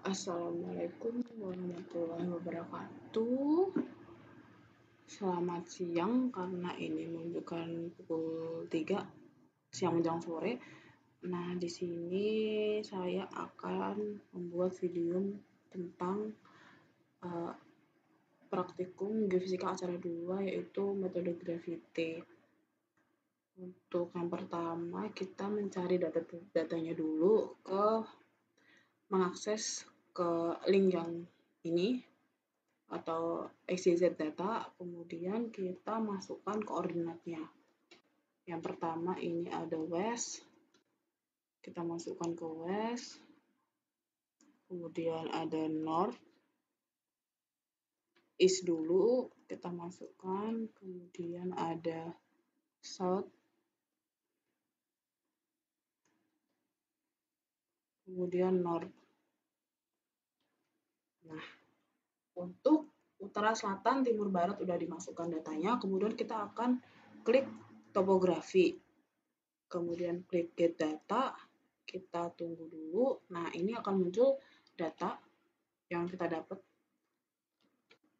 Assalamualaikum warahmatullahi wabarakatuh. Selamat siang karena ini menunjukkan pukul 3 siang menjelang sore. Nah, di sini saya akan membuat video tentang praktikum geofisika acara 2 yaitu metode gravity. Untuk yang pertama kita mencari datanya dulu mengakses ke link yang ini atau XYZ data, kemudian kita masukkan koordinatnya. Yang pertama ini ada west, kita masukkan ke west, kemudian ada north, east dulu, kita masukkan, kemudian ada south, kemudian north. Nah, untuk utara, selatan, timur, barat udah dimasukkan datanya, kemudian kita akan klik topografi, kemudian klik get data, kita tunggu dulu. Nah, ini akan muncul data yang kita dapat.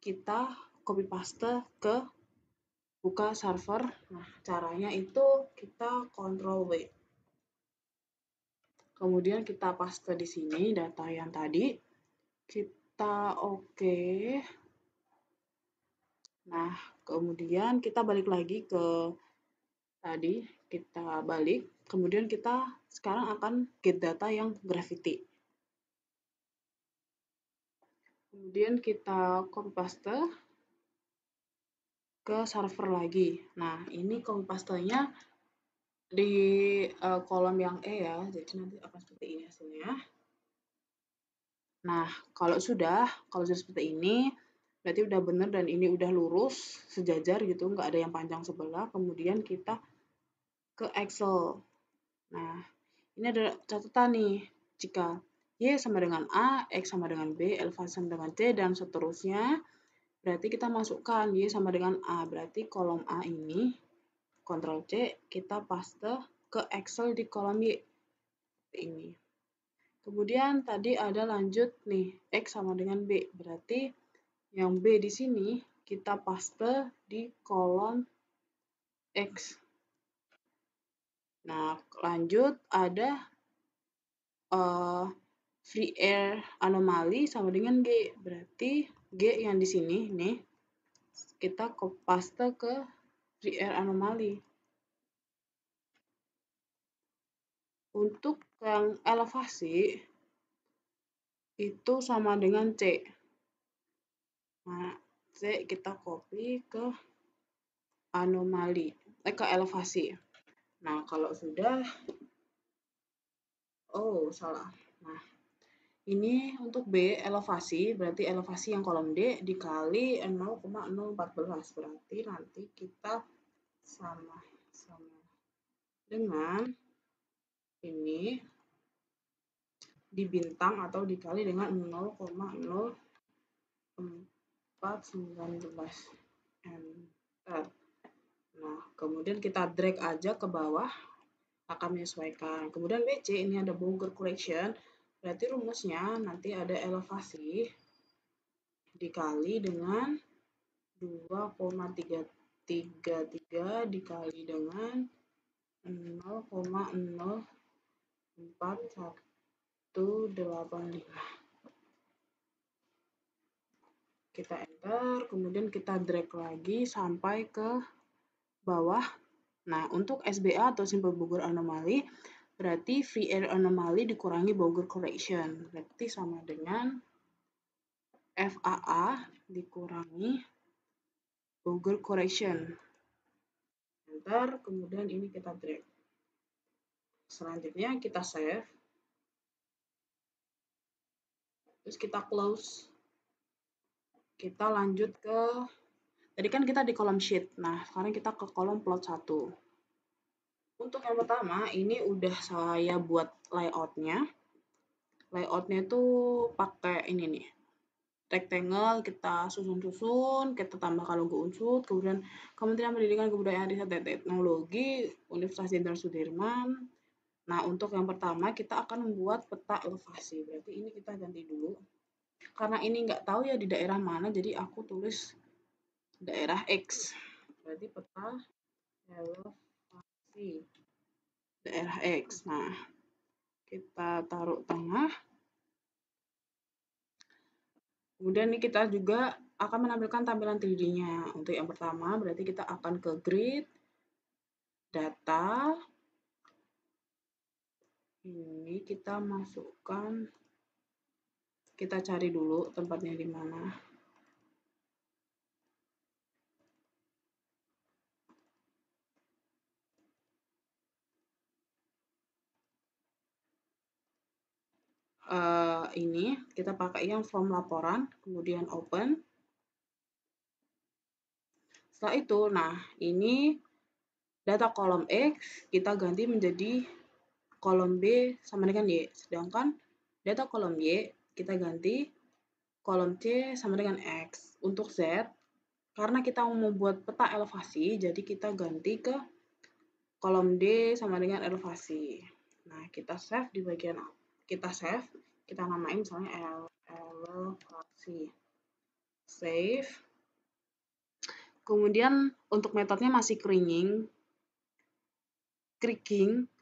Kita copy paste ke buka server. Nah, caranya itu kita Ctrl W. Kemudian kita paste di sini data yang tadi. Kita oke. Nah, kemudian kita balik lagi ke tadi, kita balik. Kemudian kita sekarang akan get data yang gravity. Kemudian kita copy paste ke server lagi. Nah, ini copy pastenya di kolom yang E ya, jadi nanti akan seperti ini hasilnya. Nah, kalau sudah seperti ini, berarti udah benar dan ini udah lurus, sejajar gitu, nggak ada yang panjang sebelah. Kemudian kita ke Excel. Nah, ini ada catatan nih, jika Y sama dengan A, X sama dengan B, elevasi sama dengan C, dan seterusnya, berarti kita masukkan Y sama dengan A. Berarti kolom A ini, Ctrl C, kita paste ke Excel di kolom Y. Ini. Kemudian tadi ada lanjut nih, X sama dengan B. Berarti yang B di sini kita paste di kolom X. Nah, lanjut ada free air anomaly sama dengan G. Berarti G yang di sini nih kita paste ke free air anomaly. Untuk yang elevasi itu sama dengan C. Nah, C kita copy ke anomali, ke elevasi. Nah, kalau sudah, salah. Nah, ini untuk B elevasi, berarti elevasi yang kolom D dikali 0,014. Berarti nanti kita sama dengan ini di bintang atau dikali dengan 0,0419. Enter. Nah, kemudian kita drag aja ke bawah, akan menyesuaikan. Kemudian BC ini ada Bowger correction, berarti rumusnya nanti ada elevasi dikali dengan 2,333 dikali dengan 0,04185. Kita enter, kemudian kita drag lagi sampai ke bawah. Nah, untuk SBA atau Simple Bowger Anomaly, berarti Free Air Anomaly dikurangi Bowger Correction. Berarti sama dengan FAA dikurangi Bowger Correction. Enter, kemudian ini kita drag. Selanjutnya kita save. Terus kita close. Kita lanjut ke, tadi kan kita di kolom sheet. Nah, sekarang kita ke kolom plot 1. Untuk yang pertama, ini udah saya buat layoutnya. Layoutnya itu pakai ini nih, rectangle, kita susun-susun, kita tambahkan logo unsur, kemudian Kementerian Pendidikan Kebudayaan Riset dan Teknologi, Universitas Jenderal Sudirman, Nah, untuk yang pertama kita akan membuat peta elevasi. Berarti ini kita ganti dulu. Karena ini nggak tahu ya di daerah mana, jadi aku tulis daerah X. Berarti peta elevasi daerah X. Nah, kita taruh tengah. Kemudian ini kita juga akan menampilkan tampilan 3D-nya. Untuk yang pertama, berarti kita akan ke grid, data. Ini kita masukkan, kita cari dulu tempatnya di mana. Ini kita pakai yang form laporan, kemudian open. Setelah itu, nah ini data kolom X kita ganti menjadi kolom B sama dengan Y. Sedangkan data kolom Y kita ganti kolom C sama dengan X. Untuk Z, karena kita mau membuat peta elevasi, jadi kita ganti ke kolom D sama dengan elevasi. Nah, kita save di bagian kita save, kita namain misalnya elevasi. Save. Kemudian untuk metodenya masih kriging,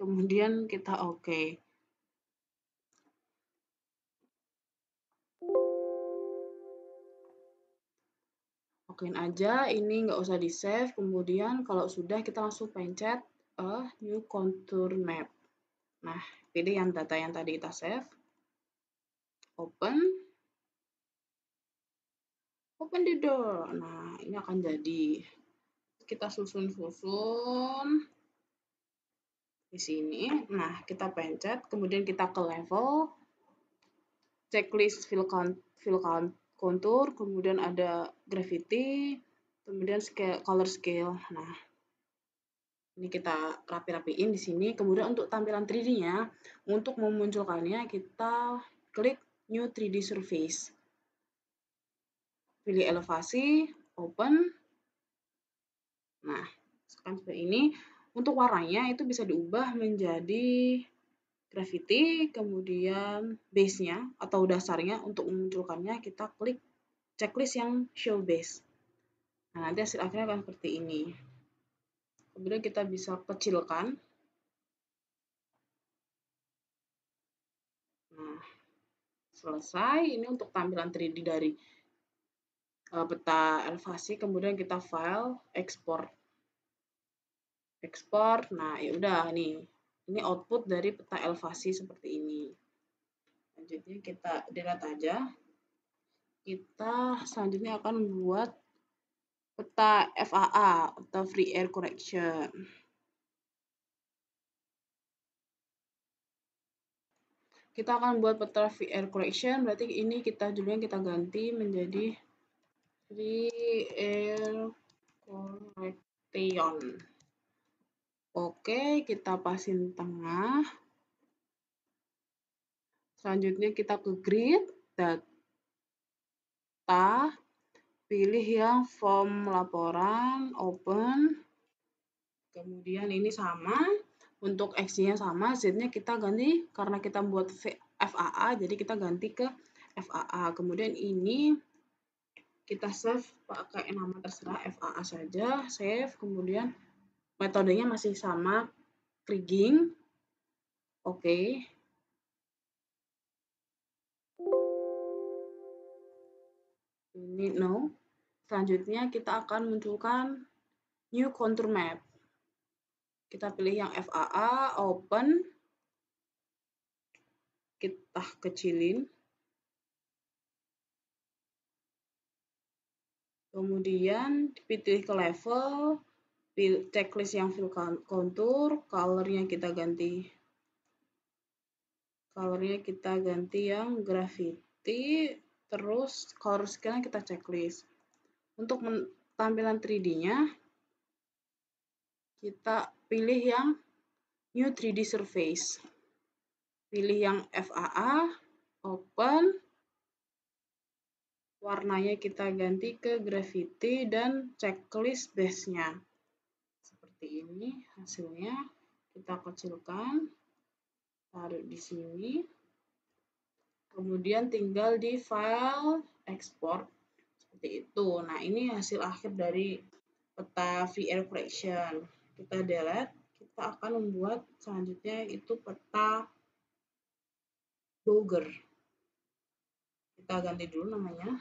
kemudian kita oke. Okein aja, ini nggak usah di save. Kemudian kalau sudah kita langsung pencet new contour map. Nah, pilih yang data yang tadi kita save. Open the door. Nah, ini akan jadi. Kita susun-susun di sini. Nah, kita pencet, kemudian kita ke level, checklist fill contour, kemudian ada gravity, kemudian color scale. Nah, ini kita rapi-rapiin di sini. Kemudian untuk tampilan 3D-nya, untuk memunculkannya kita klik New 3D Surface. Pilih elevasi, open. Nah, sekarang seperti ini. Untuk warnanya itu bisa diubah menjadi gravity, kemudian base-nya atau dasarnya. Untuk memunculkannya kita klik checklist yang show base. Nah, nanti hasil akhirnya akan seperti ini. Kemudian kita bisa kecilkan. Nah, selesai. Ini untuk tampilan 3D dari peta elevasi. Kemudian kita file, export. Nah, ya udah nih. Ini output dari peta elevasi seperti ini. Selanjutnya kita delete aja. Kita selanjutnya akan membuat peta FAA atau free air correction. Kita akan buat peta free air correction, berarti ini kita juga kita ganti menjadi free air correction. Oke, kita pasin tengah. Selanjutnya kita ke grid, data, pilih yang form laporan, open. Kemudian ini sama, untuk X-nya sama, Z-nya kita ganti, karena kita buat FAA, jadi kita ganti ke FAA. Kemudian ini kita save pakai nama terserah FAA saja, save. Kemudian metodenya masih sama, kriging. Oke. Ini no. Selanjutnya kita akan munculkan new contour map. Kita pilih yang FAA, open. Kita kecilin. Kemudian pilih ke level, checklist yang fill contour, colornya kita ganti. Colornya kita ganti yang gravity, terus color scale kita checklist. Untuk tampilan 3D-nya, kita pilih yang new 3D surface. Pilih yang FAA, open. Warnanya kita ganti ke gravity dan checklist base-nya. Seperti ini hasilnya. Kita kecilkan. taruh di sini. Kemudian tinggal di file export seperti itu. Nah, ini hasil akhir dari peta VR collection. Kita delete, kita akan membuat selanjutnya itu peta Bogor. Kita ganti dulu namanya.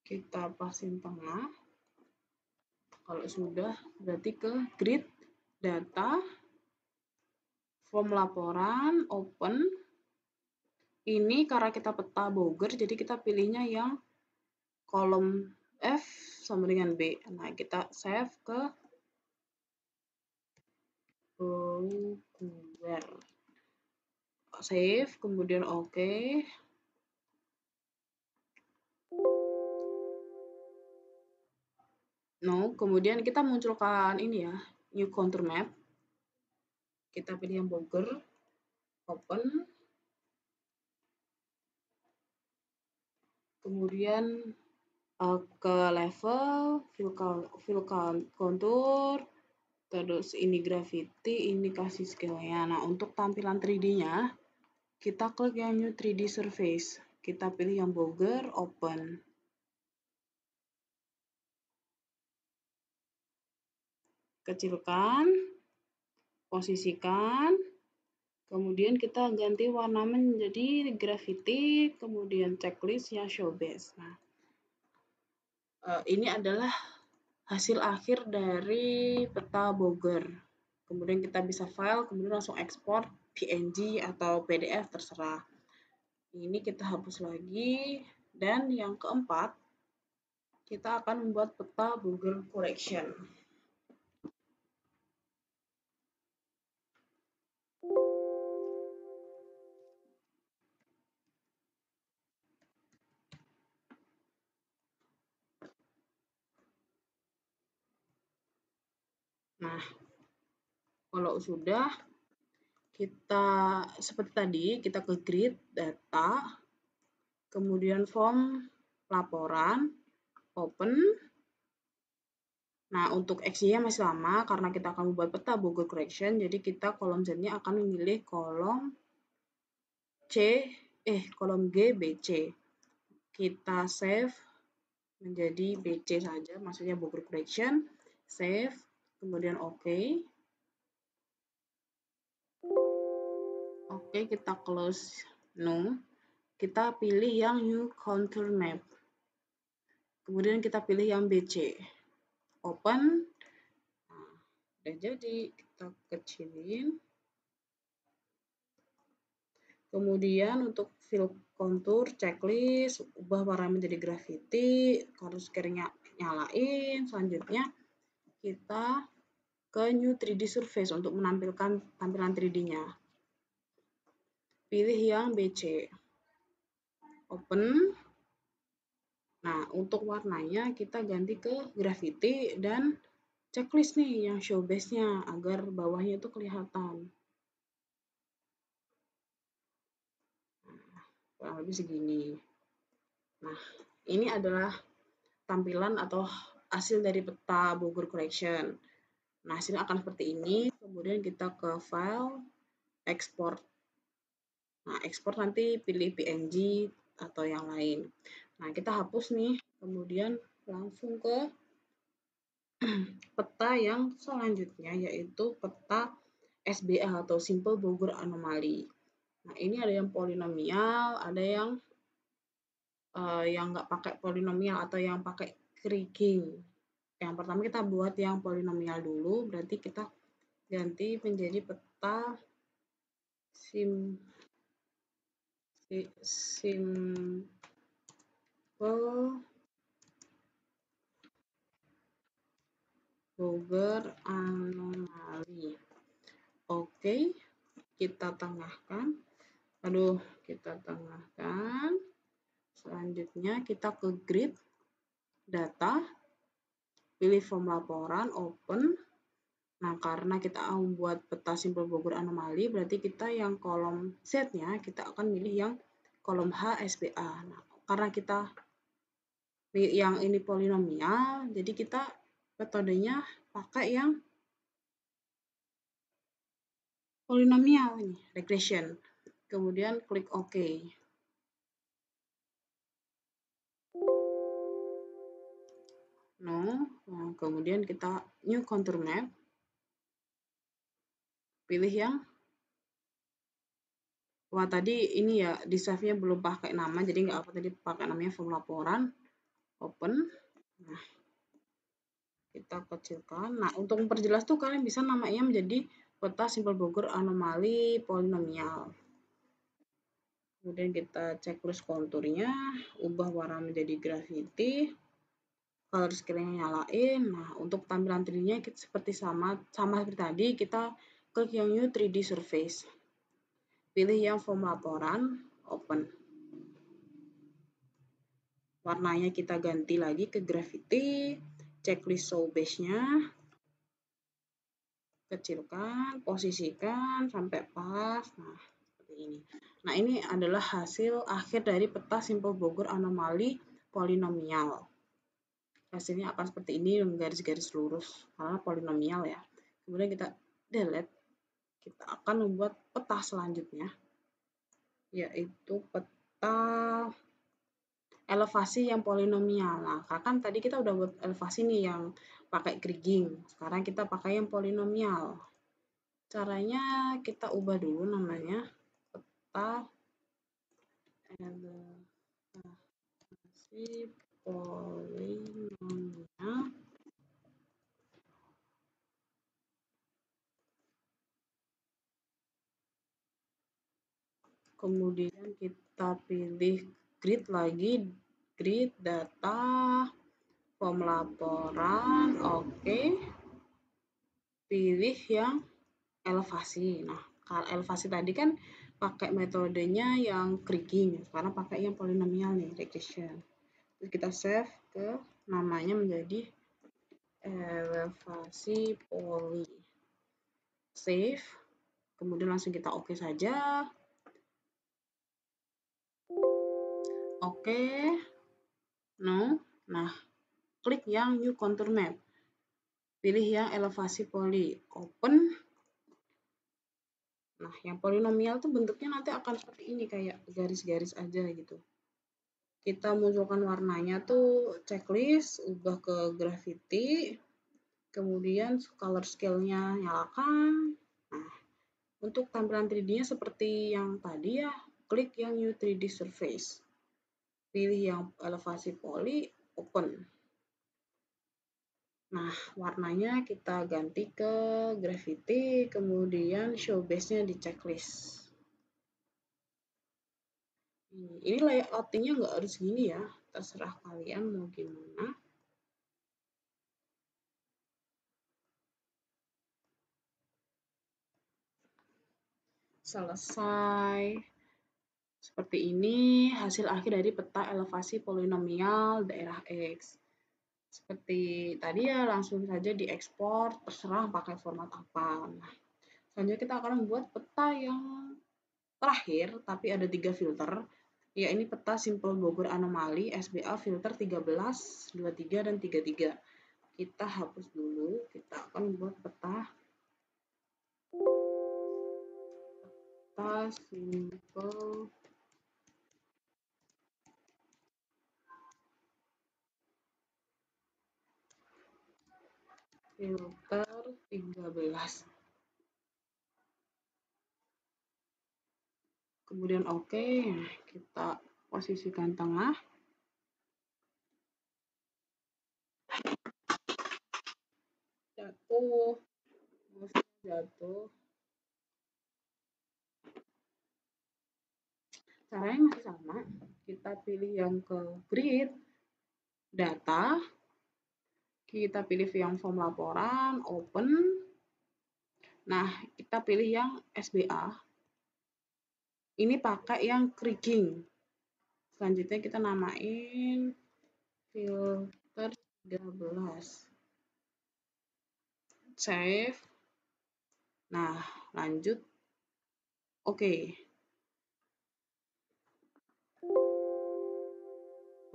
Kita pasin tengah. Kalau sudah, berarti ke grid, data, form laporan, open. Ini karena kita peta Bogor, jadi kita pilihnya yang kolom F sama dengan B. Nah, kita save ke Bogor. Save, kemudian oke. No, kemudian kita munculkan ini ya, new contour map. Kita pilih yang Bogor, open. Kemudian ke level, fill contour, terus ini gravity, ini kasih scale-nya. Nah, untuk tampilan 3D-nya, kita klik yang new 3D surface. Kita pilih yang Bogor, open. Kecilkan, posisikan, kemudian kita ganti warna menjadi gravity, kemudian checklist yang show base. Nah, ini adalah hasil akhir dari peta Bogor. Kemudian kita bisa file, kemudian langsung ekspor PNG atau PDF terserah. Ini kita hapus lagi. Dan yang keempat, kita akan membuat peta Bogor collection. Nah, kalau sudah, kita seperti tadi, kita ke grid, data, kemudian form laporan, open. Nah, untuk X-nya masih sama karena kita akan membuat peta Bogor collection, jadi kita kolom Z-nya akan memilih kolom kolom G, BC. Kita save menjadi BC saja, maksudnya Bogor collection. Save, kemudian oke. Oke, kita close no. Kita pilih yang new contour map. Kemudian kita pilih yang BC. Open. Nah, udah jadi, kita kecilin. Kemudian untuk fill contour, checklist, ubah warna menjadi gravity, harus scale-nya nyalain. Selanjutnya kita ke new 3D surface untuk menampilkan tampilan 3D-nya. Pilih yang BC. Open. Nah, untuk warnanya kita ganti ke gravity dan checklist nih yang show base-nya agar bawahnya itu kelihatan. Kurang lebih segini. Nah, ini adalah tampilan atau hasil dari peta Bogor collection. Nah, hasilnya akan seperti ini. Kemudian kita ke file, export. Nah, export nanti pilih PNG atau yang lain. Nah, kita hapus nih. Kemudian langsung ke peta yang selanjutnya, yaitu peta SBA atau Simple Bogor Anomaly. Nah, ini ada yang polinomial, ada yang nggak pakai polinomial atau yang pakai kriging. Yang pertama kita buat yang polinomial dulu, berarti kita ganti menjadi peta simple Bogor Anomaly. Oke, kita tengahkan. Kita tengahkan. Selanjutnya kita ke grid, data, pilih form laporan, open. Nah, karena kita membuat peta Simple Bogor Anomaly, berarti kita yang kolom Z-nya kita akan milih yang kolom H SBA. Nah, karena kita yang ini polinomial, jadi kita metodenya pakai yang polinomial ini, regression. Kemudian klik OK. Nah, kemudian kita new contour map. Pilih yang wah tadi ini ya di save-nya belum pakai nama, jadi nggak apa tadi pakai namanya form laporan. Open. Nah, kita kecilkan. Nah, untuk memperjelas tuh kalian bisa namanya menjadi peta simpel Bogor anomali polinomial. Kemudian kita checklist konturnya, ubah warna menjadi graffiti, color scale-nya nyalain. Nah, untuk tampilan 3D-nya seperti sama seperti tadi, kita klik yang new 3D surface. Pilih yang form laporan, open. Warnanya kita ganti lagi ke graffiti, checklist show base-nya, kecilkan, posisikan sampai pas. Nah, seperti ini. Nah, ini adalah hasil akhir dari peta simpel Bogor anomali polinomial. Hasilnya akan seperti ini dengan garis-garis lurus karena polinomial ya. Kemudian kita delete. Kita akan membuat peta selanjutnya, yaitu peta elevasi yang polinomial. Nah, kan tadi kita udah buat elevasi nih yang pakai kriging. Sekarang kita pakai yang polinomial. Caranya kita ubah dulu namanya peta elevasi polinomial. Kemudian kita pilih grid lagi, grid data, form laporan, oke. Pilih yang elevasi. Nah, kalau elevasi tadi kan pakai metodenya yang kriging, sekarang pakai yang polinomial nih, regression. Terus kita save ke namanya menjadi elevasi poli. Save. Kemudian langsung kita oke saja. Oke. No. Nah, klik yang new contour map. Pilih yang elevasi poli. Open. Nah, yang polinomial tuh bentuknya nanti akan seperti ini, kayak garis-garis aja gitu. Kita munculkan warnanya tuh checklist, ubah ke graffiti, kemudian color scale-nya nyalakan. Nah, untuk tampilan 3D-nya seperti yang tadi ya, klik yang new 3D surface. Pilih yang elevasi poli, open. Nah, warnanya kita ganti ke graffiti, kemudian show base-nya di checklist. Ini layoutingnya nggak harus gini ya, terserah kalian mau gimana. Selesai. Seperti ini hasil akhir dari peta elevasi polinomial daerah X. Seperti tadi ya, langsung saja diekspor, terserah pakai format apa. Nah, selanjutnya kita akan membuat peta yang terakhir, tapi ada 3 filter. Ya, ini peta simpel Bogor anomali SBA filter 13, 23, dan 33. Kita hapus dulu, kita akan membuat peta simpel filter 13. Kemudian oke, kita posisikan tengah. Jatuh, jatuh. Caranya masih sama, kita pilih yang ke grid, data, kita pilih yang form laporan, open. Nah, kita pilih yang SBA. Ini pakai yang kriging. Selanjutnya kita namain filter 13. Save. Nah, lanjut. Oke.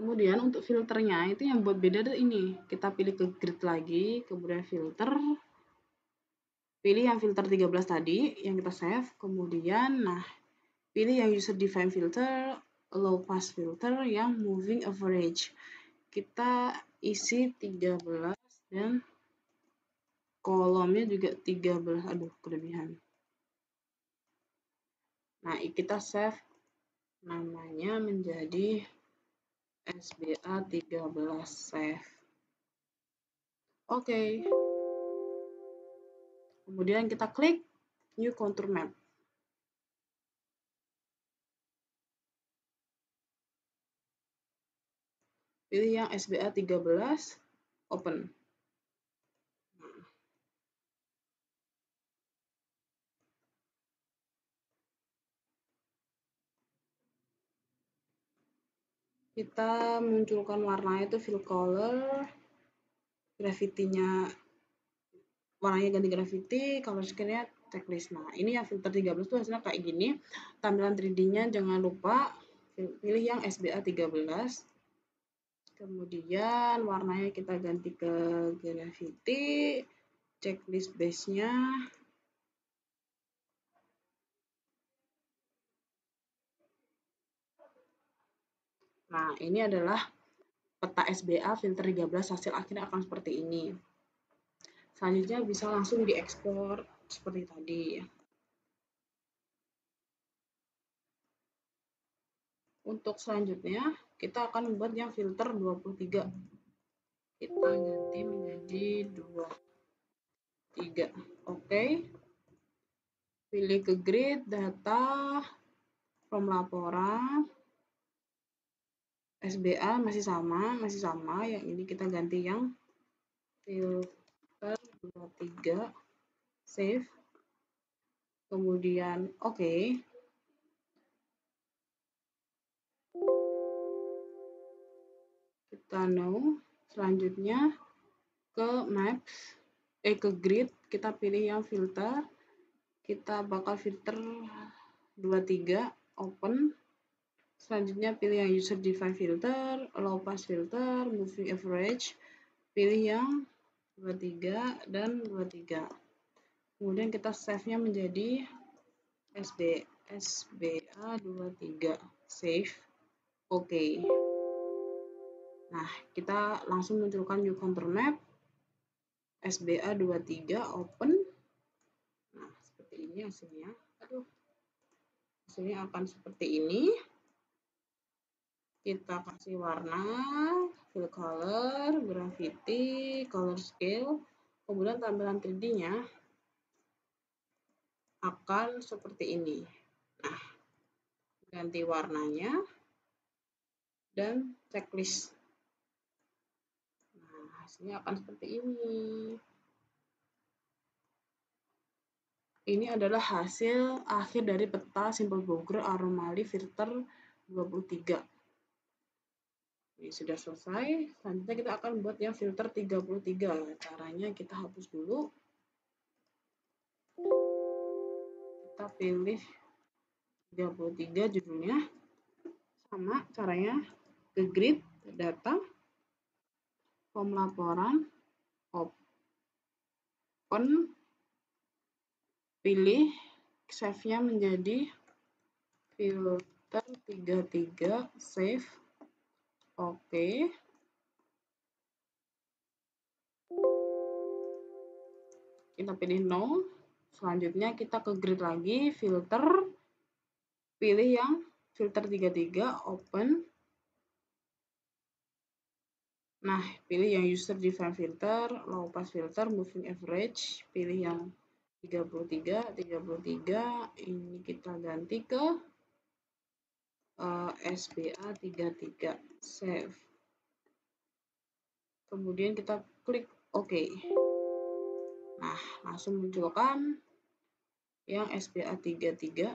Kemudian untuk filternya itu yang buat beda tuh ini. Kita pilih ke grid lagi, kemudian filter. Pilih yang filter 13 tadi yang kita save. Kemudian nah, pilih yang user define filter, low pass filter yang moving average. Kita isi 13 dan kolomnya juga 13. Aduh, kelebihan. Nah, kita save namanya menjadi SBA 13 save. Oke. Kemudian kita klik new contour map. Pilih yang SBA 13 open. Kita munculkan warna itu fill color, gravity-nya warnanya ganti gravity, color scale-nya checklist. Nah, ini yang filter 13 tuh hasilnya kayak gini. Tampilan 3D-nya jangan lupa pilih yang SBA 13. Kemudian warnanya kita ganti ke gravity, checklist base-nya. Nah, ini adalah peta SBA filter 13 hasil akhirnya akan seperti ini. Selanjutnya bisa langsung diekspor seperti tadi. Untuk selanjutnya, kita akan membuat yang filter 23. Kita ganti menjadi 23. Oke. Pilih ke grid, data, from laporan. SBA masih sama. Yang ini kita ganti yang filter 23. Save. Kemudian oke. Kita no. Selanjutnya ke maps, ke grid, kita pilih yang filter. Kita bakal filter 23 open. Selanjutnya pilih yang user define filter, low pass filter, moving average. Pilih yang 23 dan 23. Kemudian kita save-nya menjadi SBA 23. Save. Oke. Nah, kita langsung munculkan new contour map. SBA 23 open. Nah, seperti ini hasilnya. Aduh. Hasilnya akan seperti ini. Kita kasih warna, fill color, gravity, color scale. Kemudian tampilan 3D-nya akan seperti ini. Nah, ganti warnanya dan checklist. Nah, hasilnya akan seperti ini. Ini adalah hasil akhir dari peta Simple Bowker Anomaly filter 23. Ini sudah selesai. Selanjutnya kita akan buat yang filter 33. Caranya kita hapus dulu. Kita pilih 33 judulnya. Sama caranya ke grid, data, form laporan, open, pilih save-nya menjadi filter 33, save. Oke. Kita pilih no. Selanjutnya kita ke grid lagi, filter, pilih yang filter 33, open. Nah, pilih yang user define filter, low pass filter, moving average, pilih yang 33, ini kita ganti ke SBA 33, save. Kemudian kita klik OK. Nah, langsung munculkan yang SBA 33.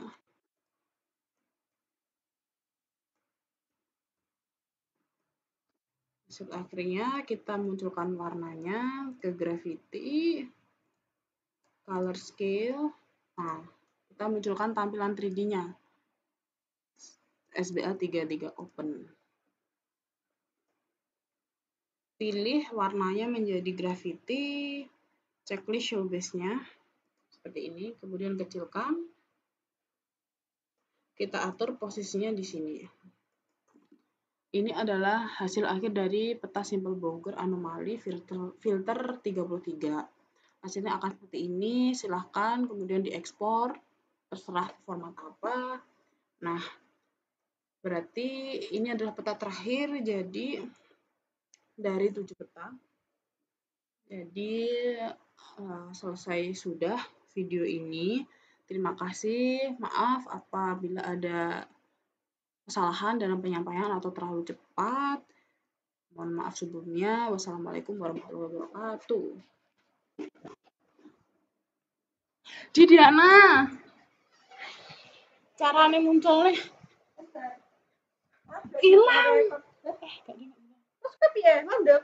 Hasil akhirnya kita munculkan warnanya ke gravity, color scale. Nah, kita munculkan tampilan 3D-nya. SBA 33 open. pilih warnanya menjadi graffiti, checklist show base-nya seperti ini, kemudian kecilkan, kita atur posisinya di sini. Ini adalah hasil akhir dari peta simpel Bowker anomali filter 33. Hasilnya akan seperti ini, silahkan kemudian diekspor, terserah format apa. Nah, berarti ini adalah peta terakhir, jadi dari 7 peta. Jadi selesai sudah video ini. Terima kasih, maaf apabila ada kesalahan dalam penyampaian atau terlalu cepat. Mohon maaf sebelumnya. Wassalamualaikum warahmatullahi wabarakatuh. Didiana, caranya munculnya hilang. Terus tapi ya mandek.